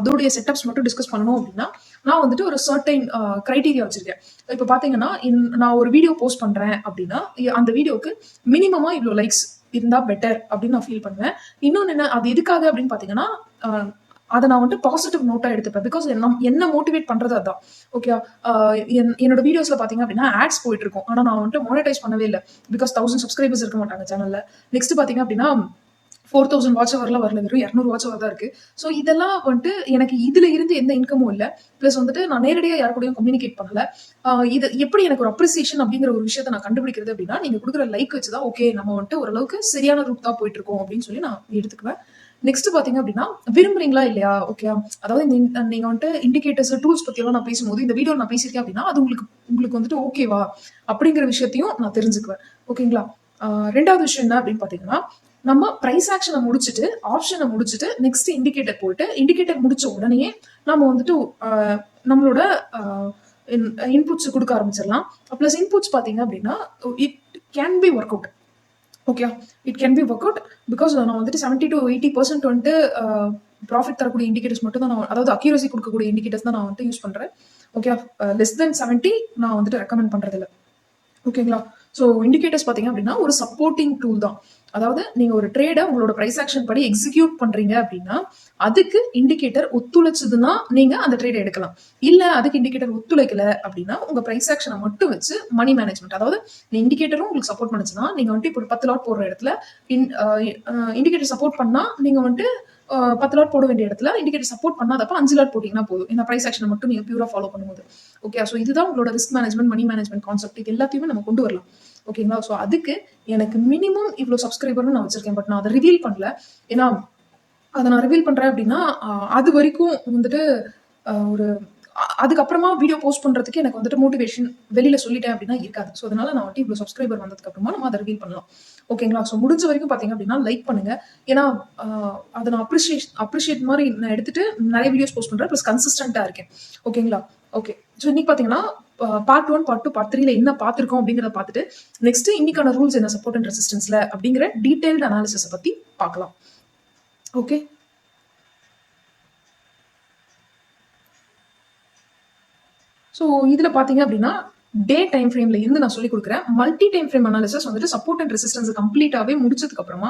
அதோடைய செட்டப்ஸ் மட்டும் டிஸ்கஸ் பண்ணணும் அப்படின்னா நான் வந்துட்டு ஒரு சர்டைன் கிரைட்டீரியா வச்சிருக்கேன். இப்போ பாத்தீங்கன்னா நான் ஒரு வீடியோ போஸ்ட் பண்றேன் அப்படின்னா அந்த வீடியோக்கு மினிமமா இவ்வளவு லைக்ஸ் இருந்தா பெட்டர் அப்படின்னு நான் ஃபீல் பண்ணுவேன். இன்னொன்னு என்ன, அது எதுக்காக அப்படின்னு பாத்தீங்கன்னா அதை நான் வந்துட்டு பாசிட்டிவ் நோட்டா எடுத்துப்பேன். பிகாஸ் என்ன மோட்டிவேட் பண்றது அதான். ஓகே, என்னோட வீடியோஸ்ல பாத்தீங்க அப்படின்னா ஆட்ஸ் போயிட்டு இருக்கும். ஆனா நான் வந்துட்டு மானிட்டைஸ் பண்ணவே இல்லை. பிகாஸ் 1000 சப்ஸ்கிரைபர்ஸ் இருக்க மாட்டாங்க சேனல்ல. நெக்ஸ்ட் பாத்தீங்க அப்படின்னா 4000 வாட்ச் ஹவர்லாம் வரல, வெறும் 200 வாட்ச் ஹவர் தான் இருக்கு. ஸோ இதெல்லாம் வந்துட்டு எனக்கு இதுல இருந்து எந்த இன்கமும் இல்லை. பிளஸ் வந்துட்டு நான் நேரடியாக யாரு கூடயும் கம்யூனிகேட் பண்ணல. இது எப்படி எனக்கு ஒரு அப்ரிசியேஷன் அப்படிங்கிற ஒரு விஷயத்த நான் கண்டுபிடிக்கிறது அப்படின்னா நீங்க கொடுக்குற லைக் வச்சுதான் ஓகே நம்ம வந்துட்டு ஓரளவுக்கு சரியான ரூட் தான் போயிட்டு இருக்கோம் அப்படின்னு சொல்லி நான் எடுத்துக்குவேன். நெக்ஸ்ட் பாத்தீங்க அப்படின்னா விரும்புறீங்களா இல்லையா? ஓகே, அதாவது நீங்க வந்துட்டு இண்டிகேட்டர்ஸ் டூல்ஸ் பத்தி எல்லாம் நான் பேசும்போது இந்த வீடியோ நான் பேசியிருக்கேன் அப்படின்னா அது உங்களுக்கு வந்துட்டு ஓகேவா அப்படிங்கிற விஷயத்தையும் நான் தெரிஞ்சுக்குவேன். ஓகேங்களா? ரெண்டாவது விஷயம் என்ன அப்படின்னு பாத்தீங்கன்னா நம்ம பிரைஸ் ஆக்ஷனை முடிச்சுட்டு ஆப்ஷனை முடிச்சுட்டு நெக்ஸ்ட் இண்டிகேட்டர் போயிட்டு இண்டிகேட்டர் முடிச்ச உடனே நம்ம வந்துட்டு நம்மளோட இன்புட்ஸ் கொடுக்க ஆரம்பிச்சிடலாம். பிளஸ் இன்புட்ஸ் பாத்தீங்க அப்படின்னா it can be work out. Okay, it can be work out. Because நான் வந்துட்டு 70 to 80% வந்துட்டு ப்ராஃபிட் தரக்கூடிய இண்டிகேட்டர்ஸ் மட்டும் தான் நான், அதாவது அக்யூரசி கொடுக்கக்கூடிய இண்டிகேட்டர்ஸ் தான் நான் வந்துட்டு யூஸ் பண்றேன். ஓகே, லெஸ் தென் 70 நான் வந்துட்டு ரெக்கமெண்ட் பண்றது இல்லை. ஓகேங்களா? ஸோ இண்டிகேட்டர்ஸ் பாத்தீங்க அப்படின்னா ஒரு சப்போர்ட்டிங் டூல் தான். அதாவது நீங்க ஒரு ட்ரேடை உங்களோட பிரைஸ் ஆக்ஷன் படி எக்ஸிக்யூட் பண்றீங்க அப்படின்னா அதுக்கு இண்டிகேட்டர் ஒத்துழைச்சதுன்னா நீங்க அந்த ட்ரேடை எடுக்கலாம். இல்ல அதுக்கு இண்டிகேட்டர் ஒத்துழைக்கல அப்படின்னா உங்க பிரைஸ் ஆக்ஷனை மட்டும் வச்சு மணி மேனேஜ்மெண்ட், அதாவது இண்டிகேட்டரும் உங்களுக்கு சப்போர்ட் பண்ணுச்சுன்னா நீங்க வந்துட்டு இப்போ 10 லாட் போடுற இடத்துல இண்டிகேட்டர் சப்போர்ட் பண்ணா நீங்க வந்துட்டு 10 லாட் போட வேண்டிய இடத்துல இண்டிகேட்டர் சப்போர்ட் பண்ணாதப்ப 5 லாட் போட்டீங்கன்னா போதும். இந்த பிரைஸ் ஆக்ஷனை மட்டும் நீங்க பியூரா ஃபாலோ பண்ணும்போது. ஓகே, ஸோ இதுதான் உங்களோட risk management, money management concept. இது எல்லாத்தையுமே நம்ம கொண்டு வரலாம். ஓகேங்களா? ஸோ அதுக்கு எனக்கு மினிமம் இவ்வளவு சப்ஸ்கிரைபர்னு நான் வச்சிருக்கேன். பட் நான் அதை ரிவீல் பண்ணல. ஏன்னா அதை நான் ரிவீல் பண்றேன் அப்படின்னா அது வரைக்கும் வந்துட்டு ஒரு அதுக்கப்புறமா வீடியோ போஸ்ட் பண்றதுக்கு எனக்கு வந்துட்டு மோட்டிவேஷன் வெளியில சொல்லிட்டேன் அப்படின்னா இருக்காது. ஸோ அதனால நான் வந்துட்டு இவ்வளவு சப்ஸ்கிரைபர் வந்ததுக்கு அப்புறமா நம்ம அதை ரிவீல் பண்ணலாம். ஓகேங்களா? ஸோ முடிஞ்ச வரைக்கும் பாத்தீங்க அப்படின்னா லைக் பண்ணுங்க. ஏன்னா அதை நான் அப்ரிஷியேட் மாதிரி நான் எடுத்துட்டு நிறைய வீடியோஸ் போஸ்ட் பண்றேன். ப்ளஸ் கன்சிஸ்டன்டா இருக்கேன். ஓகேங்களா? ஓகே, ஸோ இன்னைக்கு பாத்தீங்கன்னா பார்ட் 1, பார்ட் 2, பார்ட் 3ல என்ன பார்த்திருக்கோம் அப்படிங்கிறத பார்த்துட்டு நெக்ஸ்ட் இன்னைக்கான ரூல்ஸ் என்ன சப்போர்ட் அண்ட் ரெசிஸ்டன்ஸ்ல அப்படிங்கிற டீடைல்டு அனாலிசிஸ் பத்தி பார்க்கலாம். ஓகே, ஸோ இதுல பாத்தீங்க அப்படின்னா டே டைம் ஃப்ரேம்ல இருந்து நான் சொல்லி கொடுக்குறேன். மல்டி டைம் ஃப்ரேம் அனாலிசிஸ் வந்துட்டு சப்போர்ட் அண்ட் ரெசிஸ்டன்ஸ் கம்ப்ளீட்டாவே முடிச்சதுக்கு அப்புறமா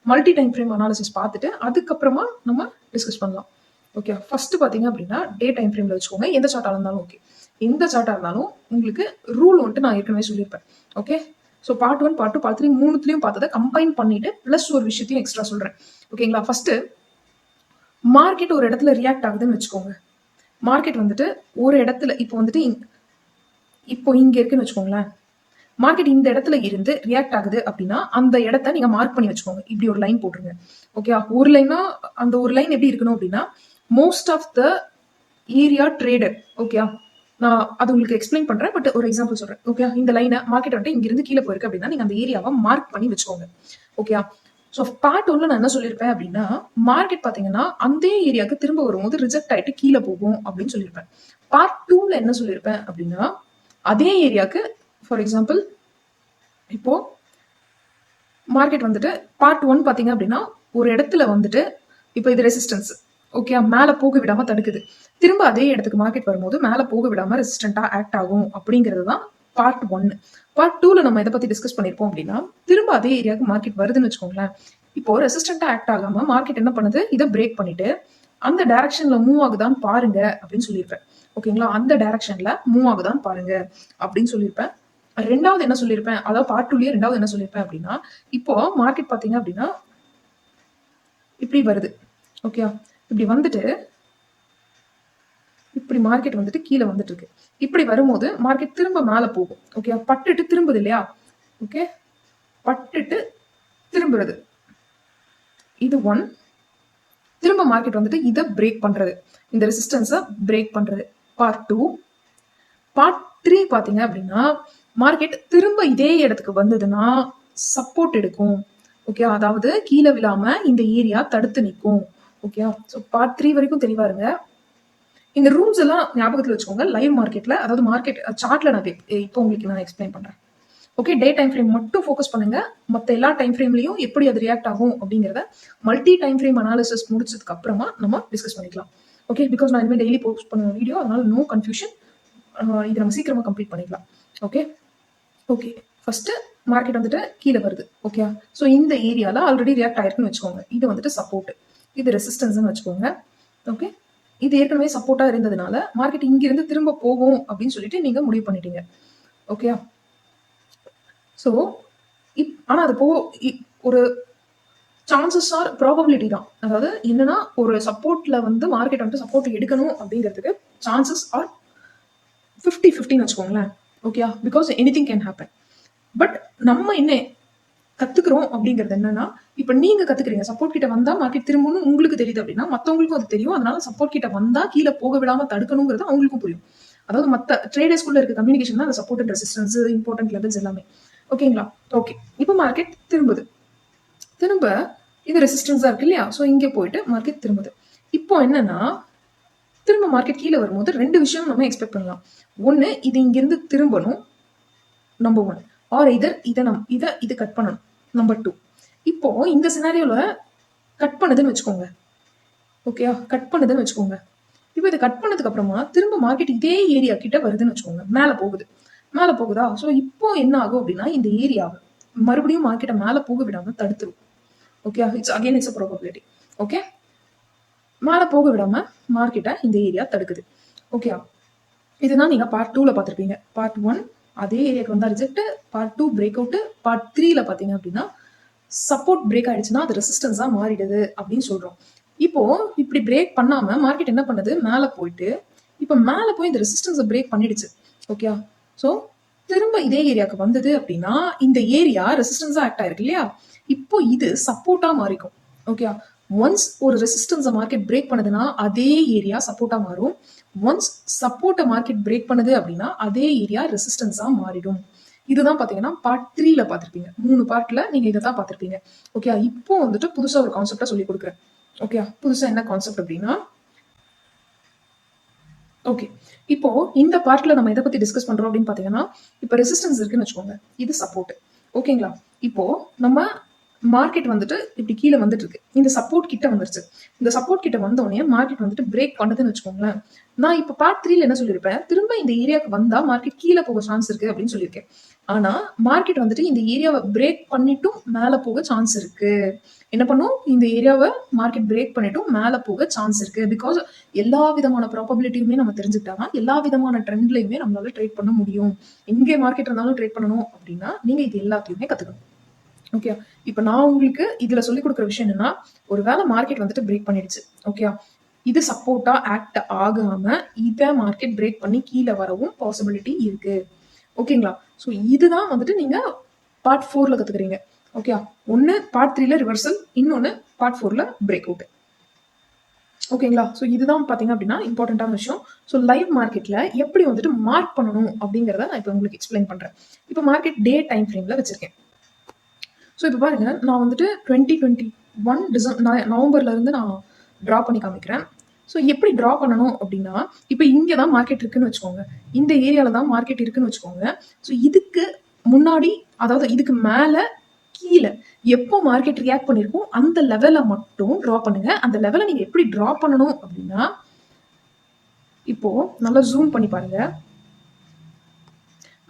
மல்டி டைம் ஃப்ரேம் அனாலிசிஸ் பார்த்துட்டு அதுக்கப்புறமா நம்ம டிஸ்கஸ் பண்ணலாம். ஓகே, ஃபர்ஸ்ட் பாத்தீங்க அப்படின்னா டே டைம் ஃப்ரேம்ல வச்சுக்கோங்க. எந்த சார்ட்டா இருந்தாலும் ஓகே, எந்த சார்ட்டா இருந்தாலும் உங்களுக்கு ரூல் வந்துட்டு நான் ஏற்கனவே சொல்லியிருப்பேன். Okay, so part 1, part 2, part 3 மூணுத்துலயும் பார்த்ததை கம்பைன் பண்ணிட்டு பிளஸ் ஒரு விஷயத்தையும் எக்ஸ்ட்ரா சொல்றேன். ஓகேங்களா? ஃபர்ஸ்ட் மார்க்கெட் ஒரு இடத்துல ரியாக்ட் ஆகுதுன்னு வச்சுக்கோங்க. மார்க்கெட் வந்துட்டு ஒரு இடத்துல இப்போ இங்க இருக்குன்னு வச்சுக்கோங்களேன். மார்க்கெட் இந்த இடத்துல இருந்து ரியாக்ட் ஆகுது அப்படின்னா அந்த இடத்த நீங்க மார்க் பண்ணி வச்சுக்கோங்க. இப்படி ஒரு லைன் போட்டுருங்க. ஓகே, ஒரு லைனா அந்த ஒரு லைன் எப்படி இருக்கணும் அப்படின்னா most of the area traded. Okay, நான் அது உங்களுக்கு எக்ஸ்பிளைன் பண்றேன். பட் ஒரு எக்ஸாம்பிள் சொல்றேன். ஓகே, இந்த லைனை மார்க்கெட் வந்துட்டு இங்க இருந்து கீழே போயிருக்கு அப்படின்னா நீங்க அந்த ஏரியாவை மார்க் பண்ணி வச்சுக்கோங்க. ஓகே, ஸோ பார்ட் 1ல நான் என்ன சொல்லியிருப்பேன் அப்படின்னா மார்க்கெட் பாத்தீங்கன்னா அந்த ஏரியாவுக்கு திரும்ப வரும்போது ரிஜெக்ட் ஆயிட்டு கீழே போகும் அப்படின்னு சொல்லியிருப்பேன். பார்ட் 2ல என்ன சொல்லியிருப்பேன் அப்படின்னா அதே ஏரியாவுக்கு ஃபார் எக்ஸாம்பிள் இப்போ மார்க்கெட் வந்துட்டு பார்ட் 1 பாத்தீங்க அப்படின்னா ஒரு இடத்துல வந்துட்டு இப்போ இது ரெசிஸ்டன்ஸ். ஓகே, மேல போக விடாம தடுக்குது. திரும்ப அதே இடத்துக்கு மார்க்கெட் வரும்போது மேல போக விடாம ரெசிஸ்டன்டா ஆக்ட் ஆகும் அப்படிங்கிறது தான் பார்ட் 1. பார்ட் 2ல நம்ம இதை பத்தி டிஸ்கஸ் பண்ணிருப்போம் அப்படின்னா திரும்ப அதே ஏரியாவுக்கு மார்க்கெட் வருதுன்னு வச்சுக்கோங்களேன். இப்போ ரெசிஸ்டன்டா ஆக்ட் ஆகாம மார்க்கெட் என்ன பண்ணுது, இதை பிரேக் பண்ணிட்டு அந்த டைரக்ஷன்ல மூவ் ஆகுதான்னு பாருங்க அப்படின்னு சொல்லியிருப்பேன். ஓகேங்களா? அந்த டைரக்ஷன்ல மூவ் ஆகுதான்னு பாருங்க அப்படின்னு சொல்லியிருப்பேன். ரெண்டாவது என்ன சொல்லியிருப்பேன், அதாவது பார்ட் 2லயே ரெண்டாவது என்ன சொல்லியிருப்பேன் அப்படின்னா இப்போ மார்க்கெட் பாத்தீங்க அப்படின்னா இப்படி வருது. ஓகே, இப்படி வந்துட்டு இப்படி மார்க்கெட் வந்துட்டு கீழே வந்துட்டு இருக்கு. இப்படி வரும்போது மார்க்கெட் திரும்ப மேல போகும். ஓகே, பட்டுட்டு திரும்புது இல்லையா? ஓகே, பட்டுட்டு திரும்புறது இது 1. திரும்ப மார்க்கெட் வந்துட்டு இதை பிரேக் பண்றது, இந்த ரெசிஸ்டன்ஸை பிரேக் பண்றது பார்ட் 2. பார்ட் 3 பாத்தீங்க அப்படின்னா மார்க்கெட் திரும்ப இதே இடத்துக்கு வந்ததுன்னா சப்போர்ட் எடுக்கும். ஓகே, அதாவது கீழே விழாம இந்த ஏரியா தடுத்து நிற்கும். ஓகே, ஸோ பார்ட் 3 வரைக்கும் தெளிவா இருங்க. இந்த ரூல்ஸ் எல்லாம் ஞாபகத்துல வச்சுக்கோங்க. லைவ் மார்க்கெட்ல, அதாவது மார்க்கெட் சார்ட்ல நான் இப்போ உங்களுக்கு நான் எக்ஸ்பிளைன் பண்றேன். ஓகே, டே டைம் ஃப்ரேம் மட்டும் ஃபோக்கஸ் பண்ணுங்க. மற்ற எல்லா டைம் ஃப்ரேம்லயும் எப்படி அது ரியாக்ட் ஆகும் அப்படிங்கிறத மல்டி டைம் ஃப்ரேம் அனாலிசிஸ் முடிச்சதுக்கு அப்புறமா நம்ம டிஸ்கஸ் பண்ணிக்கலாம். ஓகே, பிகாஸ் நான் இனிமேல் டெய்லி போஸ்ட் பண்ணுற வீடியோ, அதனால நோ கன்ஃபியூஷன். இது நம்ம சீக்கிரமா கம்ப்ளீட் பண்ணிக்கலாம். ஓகே ஓகே ஃபர்ஸ்ட் மார்க்கெட் வந்துட்டு கீழே வருது. ஓகே, ஸோ இந்த ஏரியால ஆல்ரெடி ரியாக்ட் ஆயிருக்குன்னு வச்சுக்கோங்க. இது வந்துட்டு சப்போர்ட், இது ரெசிஸ்டன்ஸ்னு வச்சுக்கோங்க. ஓகே, இது ஏற்கனவே சப்போர்ட்டா இருந்ததுனால மார்க்கெட் இங்கிருந்து திரும்ப போகும் அப்படின்னு சொல்லிட்டு நீங்க முடிவு பண்ணிட்டீங்க. ஓகே, ஸோ ஆனா அது ஒரு சான்சஸ் ஆர் ப்ராபபிலிட்டி தான். அதாவது என்னன்னா, ஒரு சப்போர்ட்ல வந்து மார்க்கெட் வந்துட்டு சப்போர்ட் எடுக்கணும் அப்படிங்கிறதுக்கு சான்சஸ் ஆர் 50-50 வச்சுக்கோங்களேன். Okay, because anything can happen. But நம்ம என்ன கத்துக்கிறோம் அப்படிங்கிறது என்னன்னா, இப்ப நீங்க கத்துக்கிறீங்க சப்போர்ட் கிட்ட வந்தா மார்க்கெட் திரும்பணும் உங்களுக்கு தெரியுது அப்படின்னா மத்தவங்களுக்கும் அது தெரியும். அதனால சப்போர்ட் கிட்ட வந்தா கீழே போக விடாம தடுக்கணுங்கிறது அவங்களுக்கும் புரியும். அதாவது மத்த ட்ரேடர்ஸ்குள்ள இருக்க கம்யூனிகேஷன் தான் அந்த support and resistance, important levels எல்லாமே. ஓகேங்களா? ஓகே, இப்போ மார்க்கெட் திரும்ப இது ரெசிஸ்டன்ஸா இருக்கு இல்லையா? ஸோ இங்கே போயிட்டு மார்க்கெட் திரும்புது. இப்போ என்னன்னா, திரும்ப மார்க்கெட் கீழே வரும்போது 2 விஷயம் நம்ம எக்ஸ்பெக்ட் பண்ணலாம். ஒன்னு, இது இங்கிருந்து திரும்பணும், நம்பர் 1. ஆர் இதர் இது கட் பண்ணணும், நம்பர் 2. இப்போ இந்த சினாரியோல கட் பண்ணுதுன்னு வச்சுக்கோங்க. ஓகே, கட் பண்ணுதுன்னு வச்சுக்கோங்க. இப்போ இதை கட் பண்ணதுக்கு அப்புறமா திரும்ப மார்க்கெட் இதே ஏரியா கிட்ட வருதுன்னு வச்சுக்கோங்க. மேல போகுதா? ஸோ இப்போ என்ன ஆகும் அப்படின்னா, இந்த ஏரியாவை மறுபடியும் மார்க்கெட்டை மேல போக விடாம தடுத்துரும். Okay, it's a probability. Okay, மேல போக விடாம மார்க்கெட்டை இந்த ஏரியா தடுக்குது. ஓகே, இதுதான் நீங்க பார்ட் 2ல பார்த்திருப்பீங்க. பார்ட் 1 அதே ஏரியாக்கு வந்தா reject, part 2 break out, part 3ல பாத்தீங்க அப்படின்னா சப்போர்ட் பிரேக் ஆயிடுச்சுன்னா அது ரெசிஸ்டன்ஸா மாறிடுது அப்படின்னு சொல்றோம். இப்போ இப்படி பிரேக் பண்ணாம மார்க்கெட் என்ன பண்ணுது, மேல போயிட்டு இப்போ மேல போய் இந்த ரெசிஸ்டன்ஸை பிரேக் பண்ணிடுச்சு. ஓகே, ஸோ திரும்ப இதே ஏரியாவுக்கு வந்தது அப்படின்னா இந்த ஏரியா ரெசிஸ்டன்ஸா ஆக்ட் ஆயிருக்கு இல்லையா? இப்போ இது சப்போர்ட்டா மாறிக்கும். ஓகே, ஒன்ஸ் ஒரு ரெசிஸ்டன்ஸை மார்க்கெட் பிரேக் பண்ணுதுன்னா அதே ஏரியா சப்போர்ட்டா மாறும். ஒன்ஸ் சப்போர்ட்டை மார்க்கெட் பிரேக் பண்ணுது அப்படின்னா அதே ஏரியா ரெசிஸ்டன்ஸா மாறிடும். இதுதான் பாத்தீங்கன்னா பார்ட் 3ல பார்த்திருப்பீங்க. 3 பார்ட்ல நீங்க இதை தான் பார்த்திருப்பீங்க. ஓகே, இப்போ வந்துட்டு புதுசா ஒரு கான்செப்டா சொல்லி கொடுக்குறேன். ஓகே, புதுசா என்ன கான்செப்ட் அப்படின்னா, ஓகே இப்போ இந்த பார்ட்ல நம்ம எதை பத்தி டிஸ்கஸ் பண்றோம் அப்படின்னு பாத்தீங்கன்னா, இப்போ ரெசிஸ்டன்ஸ் இருக்குன்னு வச்சுக்கோங்க, இது சப்போர்ட். ஓகேங்களா? இப்போ நம்ம மார்க்கெட் வந்துட்டு இப்படி கீழே வந்துட்டு இருக்கு, இந்த சப்போர்ட் கிட்ட வந்துருச்சு. இந்த சப்போர்ட் கிட்ட வந்த உடனே மார்க்கெட் வந்துட்டு பிரேக் பண்ணுதுன்னு வச்சுக்கோங்களேன். நான் இப்போ பார்ட் 3ல என்ன சொல்லியிருப்பேன், திரும்ப இந்த ஏரியாவுக்கு வந்தா மார்க்கெட் கீழே போக சான்ஸ் இருக்கு அப்படின்னு சொல்லியிருக்கேன். ஆனா மார்க்கெட் வந்துட்டு இந்த ஏரியாவை பிரேக் பண்ணிட்டும் மேல போக சான்ஸ் இருக்கு. என்ன பண்ணும், இந்த ஏரியாவை மார்க்கெட் பிரேக் பண்ணிட்டும் மேல போக சான்ஸ் இருக்கு. பிகாஸ் எல்லா விதமான ப்ராபபிலிட்டியுமே நம்ம தெரிஞ்சுக்கிட்டாதான் எல்லா விதமான ட்ரெண்ட்லயுமே நம்மளால ட்ரேட் பண்ண முடியும். எங்கே மார்க்கெட் இருந்தாலும் ட்ரேட் பண்ணணும் அப்படின்னா நீங்க இது எல்லாத்தையுமே கத்துக்கணும். ஓகே, இப்ப நான் உங்களுக்கு இதுல சொல்லி கொடுக்குற விஷயம் என்னன்னா, ஒருவேளை மார்க்கெட் வந்துட்டு பிரேக் பண்ணிடுச்சு. ஓகே, இது சப்போர்ட்டா ஆக்ட் ஆகாம இதை மார்க்கெட் பிரேக் பண்ணி கீழே வரவும் பாசிபிலிட்டி இருக்கு. ஓகேங்களா? ஸோ இதுதான் வந்துட்டு நீங்க பார்ட் 4ல கத்துக்கிறீங்க. ஓகே, ஒன்னு பார்ட் 3ல ரிவர்சல், இன்னொன்னு பார்ட் 4ல பிரேக் அவுட். ஓகேங்களா? ஸோ இதுதான் பாத்தீங்க அப்படின்னா இம்பார்ட்டன்டான விஷயம். ஸோ லைவ் மார்க்கெட்ல எப்படி வந்துட்டு மார்க் பண்ணணும் அப்படிங்கிறத நான் இப்போ உங்களுக்கு எக்ஸ்பிளைன் பண்றேன். இப்போ மார்க்கெட் டே டைம் ஃப்ரேம்ல வச்சிருக்கேன். ஸோ இப்போ பாருங்க, நான் வந்துட்டு 2021 நவம்பர்ல இருந்து நான் ட்ரா பண்ணி காமிக்கிறேன். ஸோ எப்படி ட்ரா பண்ணணும் அப்படின்னா, இப்போ இங்கே தான் மார்க்கெட் இருக்குன்னு வச்சுக்கோங்க, இந்த ஏரியால தான் மார்க்கெட் இருக்குன்னு வச்சுக்கோங்க. ஸோ இதுக்கு முன்னாடி, அதாவது இதுக்கு மேல கீழே எப்போ மார்க்கெட் ரியாக்ட் பண்ணிருக்கும் அந்த லெவலை மட்டும் ட்ரா பண்ணுங்க. அந்த லெவலை நீங்க எப்படி ட்ரா பண்ணணும் அப்படின்னா, இப்போ நல்லா ஜூம் பண்ணி பாருங்க.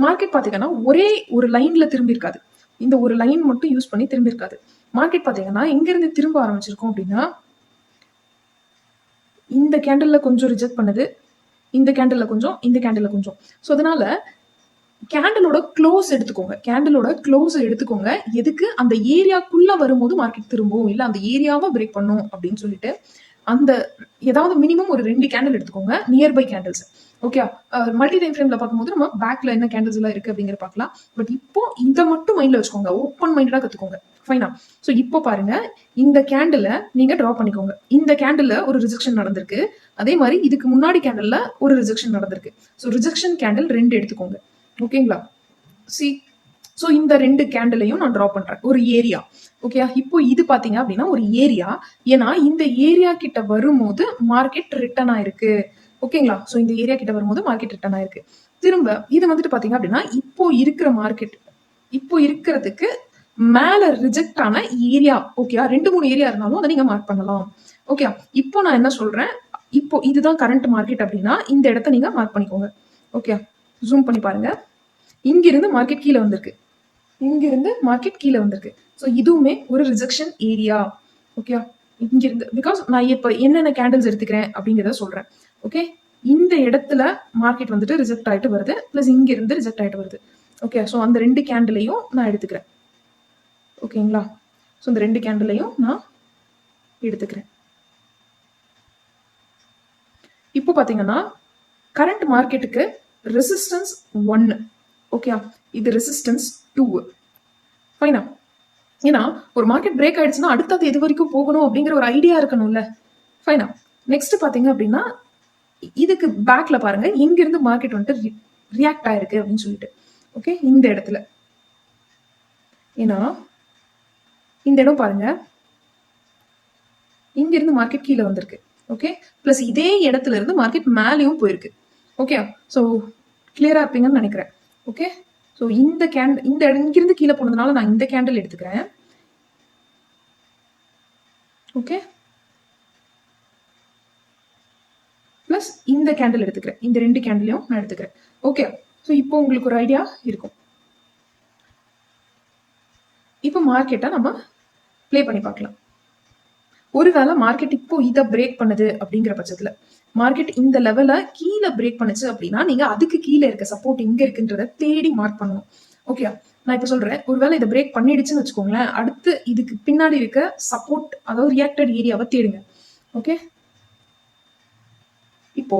மார்க்கெட் பாத்தீங்கன்னா ஒரே ஒரு லைன்ல திரும்பி இருக்காது, இந்த ஒரு லைன் மட்டும் யூஸ் பண்ணி திரும்பி இருக்காது. மார்க்கெட் பாத்தீங்கன்னா எங்க இருந்து திரும்ப ஆரம்பிச்சிருக்கோம் அப்படின்னா, இந்த கேண்டில்ல கொஞ்சம் ரிஜெக்ட் பண்ணுது, இந்த கேண்டில்ல கொஞ்சம், இந்த கேண்டில்ல கொஞ்சம். ஸோ அதனால கேண்டிலோட க்ளோஸ் எடுத்துக்கோங்க. எதுக்கு, அந்த ஏரியாக்குள்ள வரும்போது மார்க்கெட் திரும்பும், இல்ல அந்த ஏரியாவை பிரேக் பண்ணும் அப்படின்னு சொல்லிட்டு அந்த ஏதாவது மினிமம் ஒரு 2 கேண்டில் எடுத்துக்கோங்க, nearby candles. Okay, multi time ஃப்ரேம்ல பார்க்கும்போது நம்ம பேக்ல என்ன கேண்டில்ஸ் எல்லாம் இருக்கு அப்படிங்கிற பார்க்கலாம். பட் இப்போ இதை மட்டும் மைண்ட்ல வச்சுக்கோங்க, ஓப்பன் மைண்டடா கத்துக்கோங்க. ஃபைனா? ஸோ இப்போ பாருங்க, இந்த கேண்டில் நீங்க ட்ரா பண்ணிக்கோங்க. இந்த கேண்டில் ஒரு ரிஜெக்ஷன் நடந்திருக்கு, அதே மாதிரி இதுக்கு முன்னாடி கேண்டில்ல ஒரு ரிஜெக்ஷன் நடந்திருக்கு. ஸோ ரிஜெக்ஷன் கேண்டில் 2 எடுத்துக்கோங்க. ஓகேங்களா? ஸோ இந்த 2 கேண்டிலையும் நான் ட்ரா பண்றேன், ஒரு ஏரியா. ஓகே, இப்போ இது பாத்தீங்க அப்படின்னா ஒரு ஏரியா, ஏன்னா இந்த ஏரியா கிட்ட வரும்போது மார்க்கெட் ரிட்டர்ன் ஆயிருக்கு. ஓகேங்களா? ஸோ இந்த ஏரியா கிட்ட வரும்போது மார்க்கெட் ரிட்டர்ன் ஆயிருக்கு. திரும்ப இது வந்துட்டு பாத்தீங்க அப்படின்னா இப்போ இருக்கிற மார்க்கெட், இப்போ இருக்கிறதுக்கு மேல ரிஜெக்ட் ஆன ஏரியா. ஓகே, 2-3 ஏரியா இருந்தாலும் அதை நீங்க மார்க் பண்ணலாம். ஓகே, இப்போ நான் என்ன சொல்றேன், இப்போ இதுதான் கரண்ட் மார்க்கெட் அப்படின்னா இந்த இடத்த நீங்க மார்க் பண்ணிக்கோங்க. ஓகே, ஜூம் பண்ணி பாருங்க. இங்கிருந்து மார்க்கெட் கீழே வந்திருக்கு, இங்கிருந்து மார்க்கெட் கீழே வந்திருக்கு. ஸோ இதுவுமே ஒரு ரிஜெக்ஷன் ஏரியா. ஓகே, இங்கிருந்து பிகாஸ் நான் இப்போ என்னென்ன கேண்டில்ஸ் எடுத்துக்கிறேன் அப்படிங்கிறத சொல்றேன். ஓகே, இந்த இடத்துல மார்க்கெட் வந்துட்டு ரிஜெக்ட் ஆயிட்டு வருது, பிளஸ் இங்க இருந்து ரிஜெக்ட் ஆயிட்டு வருது. ஓகே, ஸோ அந்த 2 கேண்டிலையும் நான் எடுத்துக்கிறேன். ஓகேங்களா, ஸோ இந்த 2 கேண்டிலையும் நான் எடுத்துக்கிறேன். இப்போ பாத்தீங்கன்னா கரண்ட் மார்க்கெட்டுக்கு ரெசிஸ்டன்ஸ் 1. ஓகே, இது ரெசிஸ்டன்ஸ் 2. ஃபைனா? ஏன்னா ஒரு மார்க்கெட் பிரேக் ஆயிடுச்சுன்னா அடுத்தது எது வரைக்கும் போகணும் அப்படிங்கிற ஒரு ஐடியா இருக்கணும்ல. ஃபைனா? நெக்ஸ்ட் பாத்தீங்க அப்படின்னா இதுக்கு பேக்ல பாருங்க, இங்க இருந்து மார்க்கெட் வந்துட்டு ரியாக்ட் ஆயிருக்கு அப்படின்னு சொல்லிட்டு. ஓகே, இந்த இடத்துல ஏன்னா இந்த இடம் பாருங்க, இங்க இருந்து மார்க்கெட் கீழே வந்திருக்கு. ஓகே, பிளஸ் இதே இடத்துல இருந்து மார்க்கெட் மேலேயும் போயிருக்கு. ஓகே, ஸோ கிளியரா இருப்பீங்கன்னு நினைக்கிறேன். ஓகே, ஸோ இந்த இங்கிருந்து கீழே போனதுனால நான் இந்த கேண்டில் எடுத்துக்கிறேன். ஓகே, பிளஸ் இந்த கேண்டில் எடுத்துக்கிறேன். இந்த 2 கேண்டிலையும் நான் எடுத்துக்கிறேன். ஓகே, ஸோ இப்போ உங்களுக்கு ஒரு ஐடியா இருக்கும். இப்போ மார்க்கெட்டை நம்ம ப்ளே பண்ணி பார்க்கலாம். ஒருவேளை மார்க்கெட் இப்போ இதை பிரேக் பண்ணுது அப்படிங்கிற பட்சத்துல, மார்க்கெட் இந்த லெவல கீழே பிரேக் பண்ணுச்சு அப்படின்னா நீங்க அதுக்கு கீழே இருக்க சப்போர்ட் எங்க இருக்குன்றத தேடி மார்க் பண்ணணும். ஓகே, நான் இப்ப சொல்றேன், ஒருவேளை இதை பிரேக் பண்ணிடுச்சுன்னு வச்சுக்கோங்களேன், அடுத்து இதுக்கு பின்னாடி இருக்க சப்போர்ட், அதாவது ரியாக்டட் ஏரியாவை தேடுங்க. ஓகே, இப்போ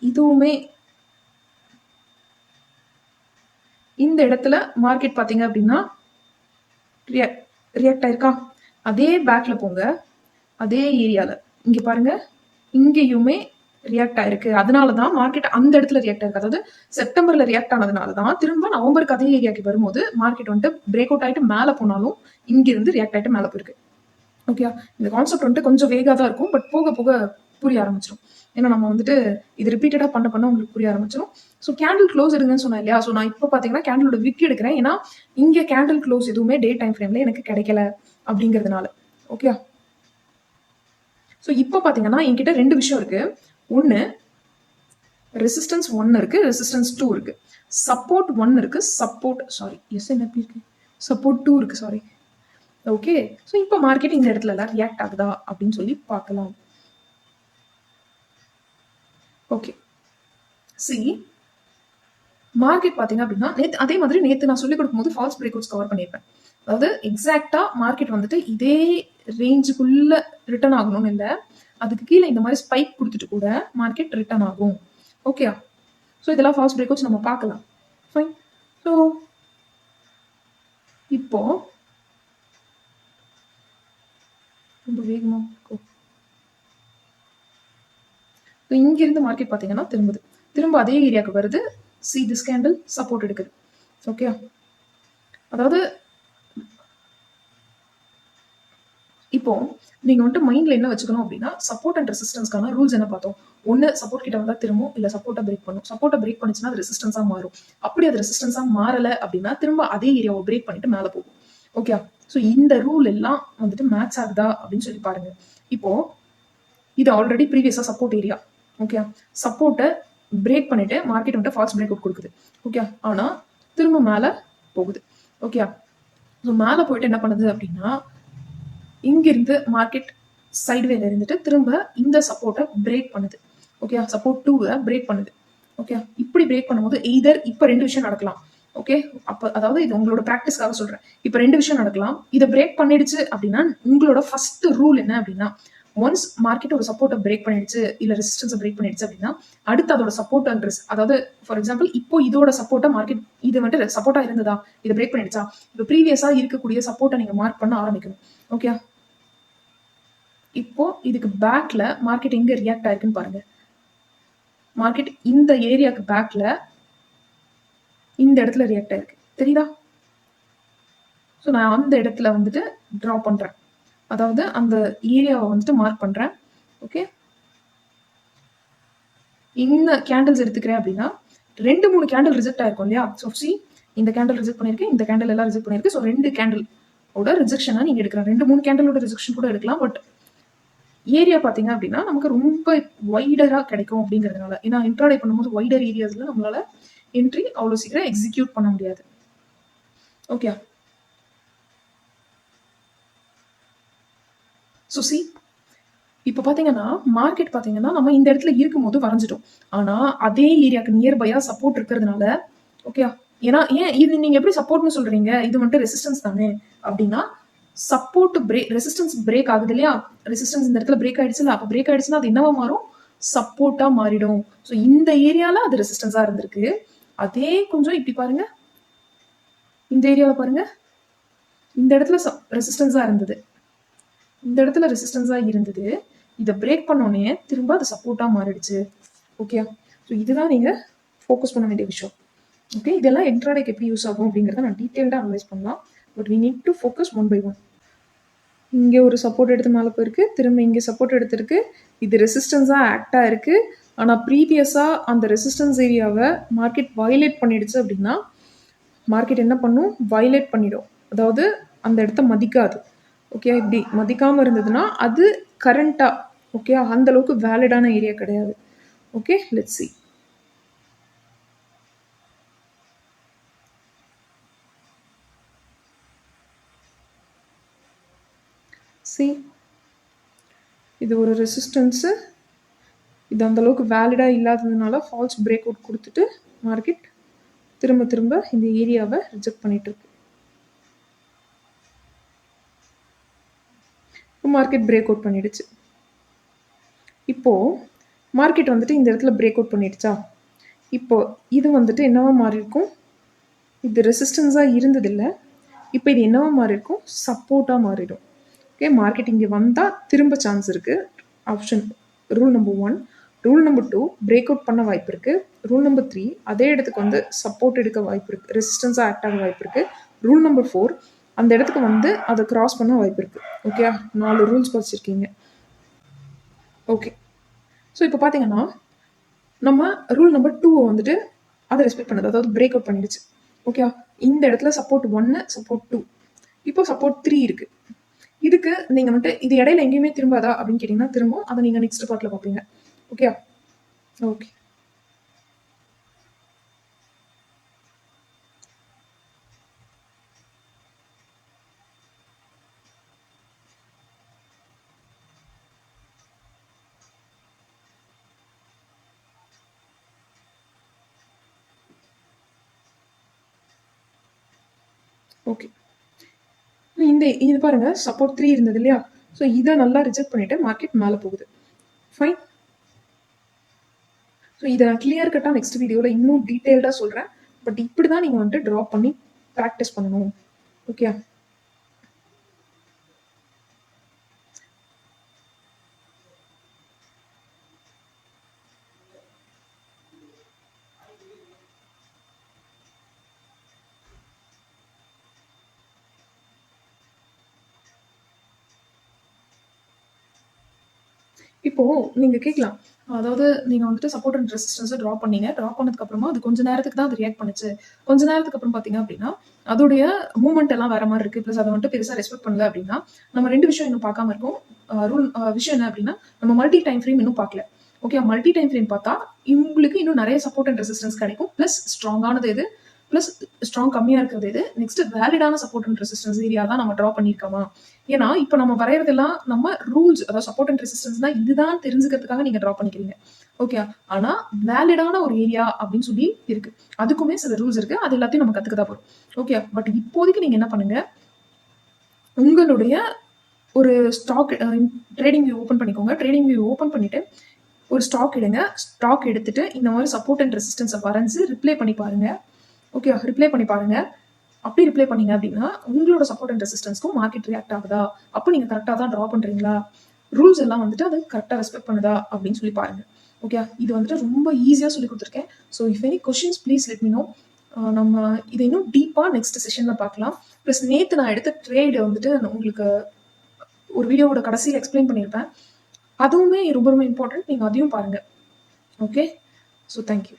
இதுவுமே இந்த இடத்துல மார்க்கெட் பாத்தீங்க அப்படின்னா ரியாக்ட் ஆயிருக்கா. அதே பேக்ல போங்க, அதே ஏரியால இங்க பாருங்க, இங்கேயுமே ரியாக்ட் ஆயிருக்கு. அதனாலதான் மார்க்கெட் அந்த இடத்துல ரியாக்ட் ஆயிருக்கு. அதாவது செப்டம்பர்ல ரியாக்ட் ஆனதுனாலதான் திரும்ப நவம்பருக்கு அதே ஏரியாக்கு வரும்போது மார்க்கெட் வந்துட்டு பிரேக் அவுட் ஆயிட்டு மேல போனாலும் இங்க இருந்து ரியாக்ட் ஆயிட்டு மேல போயிருக்கு. ஓகே, இந்த கான்செப்ட் வந்துட்டு கொஞ்சம் வேகா தான் இருக்கும், பட் போக போக புரிய ஆரம்பிச்சிடும். ஏன்னா நம்ம வந்துட்டு இது ரிப்பீட்டடா பண்ண உங்களுக்கு புரிய ஆரம்பிச்சிடும். ஸோ கேண்டில் க்ளோஸ் எடுங்கன்னு சொன்னேன் இல்லையா. ஸோ நான் இப்போ பாத்தீங்கன்னா கேண்டிலோட விக் எடுக்கிறேன். ஏன்னா இங்க கேண்டில் க்ளோஸ் எதுவுமே டே டைம் ஃப்ரேம்ல எனக்கு கிடைக்கல அப்படிங்கிறதுனால. ஓகே, ஸோ இப்போ பாத்தீங்கன்னா என்கிட்ட 2 விஷயம் இருக்கு. ஒன்னு ரெசிஸ்டன்ஸ் 1 இருக்கு, ரெசிஸ்டன்ஸ் 2 இருக்கு. சப்போர்ட் 1 இருக்கு, சப்போர்ட் என்ன இருக்கு, சப்போர்ட் 2 இருக்கு. சாரி. ஓகே, ஸோ இப்போ மார்க்கெட் இந்த இடத்துல எல்லாம் ரியாக்ட் ஆகுதா அப்படின்னு சொல்லி பார்க்கலாம். ஓகே, சி மார்க்கெட் பாத்தீங்க அப்படின்னா அதே மாதிரி நேற்று நான் சொல்லிக் கொடுக்கும்போது ஃபால்ஸ் பிரேக் அவுட்ஸ் கவர் பண்ணியிருப்பேன். அதாவது எக்ஸாக்டா மார்க்கெட் வந்துட்டு இதே ரேஞ்சுக்குள்ள ரிட்டர்ன் ஆகணும்னு இல்லை, அதுக்கு கீழே இந்த மாதிரி ஸ்பைக் கொடுத்துட்டு கூட மார்க்கெட் ரிட்டர்ன் ஆகும். ஓகே, ஸோ இதெல்லாம் ஃபால்ஸ் பிரேக் அவுட்ஸ் நம்ம பார்க்கலாம். ஃபைன். ஸோ இப்போ ரொம்ப வேகமா இங்கிருந்து மார்க்கெட் பாத்தீங்கன்னா திரும்ப அதே ஏரியாவுக்கு வருது. சி திஸ் கேண்டில் சப்போர்ட் எடுக்குது. ஓகே, அதாவது இப்போ நீங்க வந்துட்டு மைண்ட்ல என்ன வச்சுக்கணும் அப்படின்னா, சப்போர்ட் அண்ட் ரெசிஸ்டன்ஸ்க்கான ரூல்ஸ் என்ன பார்த்தோம். ஒன்னு சப்போர்ட் கிட்ட வந்தா திரும்பவும், இல்ல சப்போர்ட்டை பிரேக் பண்ணும். சப்போர்ட்டை பிரேக் பண்ணுச்சுன்னா அது ரெசிஸ்டன்ஸா மாறும். அப்படி அது ரெசிஸ்டன்ஸா மாறல அப்படின்னா திரும்ப அதே ஏரியாவை பிரேக் பண்ணிட்டு மேல போகும். ஓகே, ஸோ இந்த ரூல் எல்லாம் வந்துட்டு மேட்ச் ஆகுதா அப்படின்னு சொல்லி பாருங்க. இப்போ இது ஆல்ரெடி ப்ரீவியஸா சப்போர்ட் ஏரியா. ஓகே, சப்போர்ட்டை பிரேக் பண்ணிட்டு மார்க்கெட் வந்துட்டு ஃபால்ஸ் பிரேக் அவுட் கொடுக்குது. ஓகே, ஆனா திரும்ப மேல போகுது. ஓகே, ஸோ மேல போயிட்டு என்ன பண்ணுது அப்படின்னா, இங்கிருந்து மார்க்கெட் சைட்வேல இருந்துட்டு திரும்ப இந்த சப்போர்ட்டை பிரேக் பண்ணுது. ஓகே, சப்போர்ட் 2 பிரேக் பண்ணுது. ஓகே, இப்படி பிரேக் பண்ணும்போது எய்தர் இப்ப 2 விஷயம் நடக்கலாம். ஓகே, அப்ப அதாவது இது உங்களோட பிராக்டிஸ்க்காக சொல்றேன். இப்ப 2 விஷயம் நடக்கலாம். இதை பிரேக் பண்ணிடுச்சு அப்படின்னா உங்களோட ஃபர்ஸ்ட் ரூல் என்ன அப்படின்னா, ஒன்ஸ் மார்க்கெட் ஒரு சப்போர்ட்டை பிரேக் பண்ணிடுச்சு இல்ல ரெசிஸ்டன்ஸை பிரேக் பண்ணிடுச்சு அப்படின்னா அடுத்து அதோட சப்போர்ட் அண்ட் அதாவது ஃபார் எக்ஸாம்பிள் இப்போ இதோட சப்போர்ட்டை மார்க்கெட் இது வந்துட்டு சப்போர்ட்டா இருந்ததா, இதை பிரேக் பண்ணிடுச்சா, இப்போ ப்ரீவியஸா இருக்கக்கூடிய சப்போர்ட்டை நீங்க மார்க் பண்ண ஆரம்பிக்கணும். ஓகே, இப்போ இதுக்கு பேக்ல மார்க்கெட் எங்க ரியாக்ட் ஆயிருக்குன்னு பாருங்க. மார்க்கெட் இந்த ஏரியாவுக்கு பேக்ல இந்த இடத்துல ரியாக்ட் ஆயிருக்கு, தெரியுதா. ஸோ நான் அந்த இடத்துல வந்துட்டு டிரா பண்றேன், அதாவது அந்த ஏரியாவை வந்துட்டு மார்க் பண்றேன். ஓகே, இந்த கேண்டில்ஸ் எடுத்துக்கிறேன் அப்படின்னா 2-3 கேண்டில் ரிஜெக்ட் ஆயிருக்கும் இல்லையா. ஸோ சி இந்த கேண்டில் ரிஜெக்ட் பண்ணிருக்கு, இந்த கேண்டில் எல்லாம் ரிஜெக்ட் பண்ணிருக்கு. ஸோ 2 கேண்டில் ஓட ரிஜெக்ஷனா நீங்க எடுக்கலாம். 2-3 கேண்டிலோட ரிஜெக்ஷன் கூட எடுக்கலாம். பட் ஏரியா பார்த்தீங்க அப்படின்னா நமக்கு ரொம்ப வைடராக கிடைக்கும் அப்படிங்கிறதுனால. ஏன்னா இன்ட்ராடே பண்ணும்போது வைடர் ஏரியாஸில் நம்மளால என்ட்ரி அவ்வளோ சீக்கிரம் எக்ஸிக்யூட் பண்ண முடியாது. ஓகே. ஸோ சி இப்போ பார்த்தீங்கன்னா மார்க்கெட் பார்த்தீங்கன்னா நம்ம இந்த இடத்துல இருக்கும்போது வரைஞ்சிட்டோம். ஆனால் அதே ஏரியாவுக்கு நியர்பையாக சப்போர்ட் இருக்கிறதுனால ஓகே. ஏன் இது நீங்கள் எப்படி சப்போர்ட்னு சொல்கிறீங்க, இது வந்துட்டு ரெசிஸ்டன்ஸ் தானே அப்படின்னா, சப்போர்ட் ரெசிஸ்டன்ஸ் பிரேக் ஆகுது இல்லையா, ரெசிஸ்டன்ஸ் இந்த இடத்துல பிரேக் ஆயிடுச்சுல, அப்போ பிரேக் ஆயிடுச்சுன்னா அது என்னவா மாறும், சப்போர்ட்டா மாறிடும். ஸோ இந்த ஏரியால அது ரெசிஸ்டன்ஸா இருந்திருக்கு. அதே கொஞ்சம் இப்படி பாருங்க, இந்த ஏரியாவில் பாருங்க, இந்த இடத்துல ரெசிஸ்டன்ஸா இருந்தது, இந்த இடத்துல ரெசிஸ்டன்ஸா இருந்தது. இதை பிரேக் பண்ணோடனே திரும்ப அது சப்போர்ட்டா மாறிடுச்சு. ஓகே. ஸோ இதுதான் நீங்க ஃபோக்கஸ் பண்ண வேண்டிய விஷயம். ஓகே. இதெல்லாம் இன்ட்ராடேக்கு எப்படி யூஸ் ஆகும் அப்படிங்கிறத நான் டீட்டெயில்டாக அனலைஸ் பண்ணலாம். But we need to focus one by one. இங்கே ஒரு சப்போர்ட் எடுத்து மேலே போயிருக்கு, திரும்ப இங்கே சப்போர்ட் எடுத்திருக்கு. இது ரெசிஸ்டன்ஸாக ஆக்டாக இருக்குது. ஆனால் ப்ரீவியஸாக அந்த ரெசிஸ்டன்ஸ் ஏரியாவை மார்க்கெட் வயலேட் பண்ணிடுச்சு அப்படின்னா மார்க்கெட் என்ன பண்ணும், வயலேட் பண்ணிடும். அதாவது அந்த இடத்த மதிக்காது. ஓகே. இப்படி மதிக்காமல் இருந்ததுன்னா அது கரண்ட்டாக ஓகே அந்த அளவுக்கு வேலிடான ஏரியா கிடையாது. ஓகே. Let's see. இது ஒரு ரெசிஸ்டன்ஸு, இது அந்தளவுக்கு வேலிடாக இல்லாததுனால ஃபால்ஸ் பிரேக் அவுட் கொடுத்துட்டு மார்க்கெட் திரும்ப திரும்ப இந்த ஏரியாவை ரிஜெக்ட் பண்ணிட்டு இருக்கு. மார்க்கெட் பிரேக் அவுட் பண்ணிடுச்சு. இப்போது மார்க்கெட் வந்துட்டு இந்த இடத்துல பிரேக் அவுட் பண்ணிடுச்சா, இப்போ இது வந்துட்டு என்னவா மாறி இருக்கும், இது ரெசிஸ்டன்ஸாக இருந்ததில்லை, இப்போ இது என்னவா மாறி இருக்கும், சப்போர்ட்டாக மாறிடும். ஓகே. மார்க்கெட் இங்கே வந்தால் திரும்ப சான்ஸ் இருக்குது. Option rule number 1. Rule number 2 break out பண்ண வாய்ப்பு இருக்குது. ரூல் நம்பர் 3 அதே இடத்துக்கு வந்து சப்போர்ட் எடுக்க வாய்ப்பு இருக்குது, ரெசிஸ்டன்ஸாக ஆக்ட் ஆக வாய்ப்பு இருக்குது. ரூல் நம்பர் 4 அந்த இடத்துக்கு வந்து அதை கிராஸ் பண்ண வாய்ப்பு இருக்குது. ஓகே. 4 ரூல்ஸ் படிச்சிருக்கீங்க. ஓகே. ஸோ இப்போ பார்த்தீங்கன்னா நம்ம ரூல் நம்பர் 2 வந்துட்டு அதை ரெஸ்பெக்ட் பண்ணுது, அதாவது பிரேக் அவுட் பண்ணிடுச்சு. ஓகே. இந்த இடத்துல சப்போர்ட் 1, சப்போர்ட் 2, இப்போ சப்போர்ட் 3 இருக்குது. இதுக்கு நீங்கள் வந்துட்டு இது இடையில எங்கேயுமே திரும்பாதா அப்படின்னு கேட்டிங்கன்னா திரும்பும். அதை நீங்கள் நெக்ஸ்ட் பார்ட்டில் பார்ப்பீங்க. ஓகே. ஓகே. ஓகே. இது பாருங்க, சப்போர்ட் 3 இருந்தது இல்லையா, ஸோ இதை நல்லா ரிஜெக்ட் பண்ணிட்டு மார்க்கெட் மேலே போகுது. ஃபைன். ஸோ இதை நான் கிளியர் கட்டாக நெக்ஸ்ட் வீடியோவில் இன்னும் டீட்டெயில்டாக சொல்கிறேன். பட் இப்படி தான் நீங்கள் வந்துட்டு ட்ரா பண்ணி ப்ராக்டிஸ் பண்ணணும். ஓகே. இப்போது நீங்கள் கேட்கலாம், அதாவது நீங்கள் வந்துட்டு சப்போர்ட் அண்ட் ரெசிஸ்டன்ஸை ட்ரா பண்ணீங்க, ட்ரா பண்ணதுக்கப்புறமா அது கொஞ்சம் நேரத்துக்கு தான் அது ரியாக்ட் பண்ணுச்சு. கொஞ்சம் நேரத்துக்கு அப்புறம் பார்த்தீங்க அப்படின்னா அதோடைய மூவ்மெண்ட் எல்லாம் வேற மாதிரி இருக்குது, ப்ளஸ் அதை வந்துட்டு பெருசாக ரெஸ்பெக்ட் பண்ணல அப்படின்னா நம்ம 2 விஷயம் இன்னும் பார்க்காம இருக்கோம். விஷயம் என்ன அப்படின்னா நம்ம மல்டி டைம் ஃப்ரேம் இன்னும் பார்க்கல. ஓகே. மல்டி டைம் ஃப்ரேம் பார்த்தா உங்களுக்கு இன்னும் நிறைய சப்போர்ட் அண்ட் ரெசிஸ்டன்ஸ் கிடைக்கும். ப்ளஸ் ஸ்ட்ராங்கானது எது, ப்ளஸ் ஸ்ட்ராங் கம்மியாக இருக்கிறது எது, நெக்ஸ்ட் வேலிடான சப்போர்ட் அண்ட் ரெசிஸ்டன்ஸ் ஏரியா தான் நம்ம ட்ரா பண்ணியிருக்கோமா. ஏன்னா இப்போ நம்ம வரைகிறதெல்லாம் நம்ம ரூல்ஸ், அதாவது சப்போர்ட் அண்ட் ரெசிஸ்டன்ஸ்னா இதுதான் தெரிஞ்சுக்கிறதுக்காக நீங்கள் ட்ரா பண்ணிக்கிறீங்க. ஓகே. ஆனால் வேலிடான ஒரு ஏரியா அப்படின்னு சொல்லி இருக்கு, அதுக்குமே சில ரூல்ஸ் இருக்கு, அது எல்லாத்தையும் நம்ம கற்றுக்க தான் போகிறோம். ஓகே. பட் இப்போதைக்கு நீங்கள் என்ன பண்ணுங்க, உங்களுடைய ஒரு ஸ்டாக் ட்ரேடிங் வியூ ஓப்பன் பண்ணிக்கோங்க. ட்ரேடிங் வியூ ஓப்பன் பண்ணிட்டு ஒரு ஸ்டாக் எடுங்க. ஸ்டாக் எடுத்துட்டு இந்த மாதிரி சப்போர்ட் அண்ட் ரெசிஸ்டன்ஸை வரைஞ்சு ரிப்ளை பண்ணி பாருங்க. ஓகே. ரிப்ளை பண்ணி பாருங்க. அப்படி ரிப்ளை பண்ணீங்க அப்படின்னா உங்களோட சப்போர்ட் அண்ட் ரெசிஸ்டன்ஸ்க்கும் மார்க்கெட் ரியாக்ட் ஆகுதா, அப்போ நீங்கள் கரெக்டாக தான் ட்ரா பண்ணுறீங்களா, ரூல்ஸ் எல்லாம் வந்துட்டு அது கரெக்டாக ரெஸ்பெக்ட் பண்ணுதா அப்படின்னு சொல்லி பாருங்க. ஓகே. இது வந்துட்டு ரொம்ப ஈஸியாக சொல்லி கொடுத்துருக்கேன். So if any questions please let me know. நம்ம இதை இன்னும் டீப்பாக நெக்ஸ்ட் செஷனில் பார்க்கலாம். ப்ளஸ் நேற்று நான் எடுத்த ட்ரேடு வந்துட்டு உங்களுக்கு ஒரு வீடியோவோட கடைசியில் எக்ஸ்பிளைன் பண்ணியிருப்பேன், அதுவுமே ரொம்ப ரொம்ப இம்பார்ட்டன்ட், நீங்கள் அதையும் பாருங்கள். ஓகே. So thank you.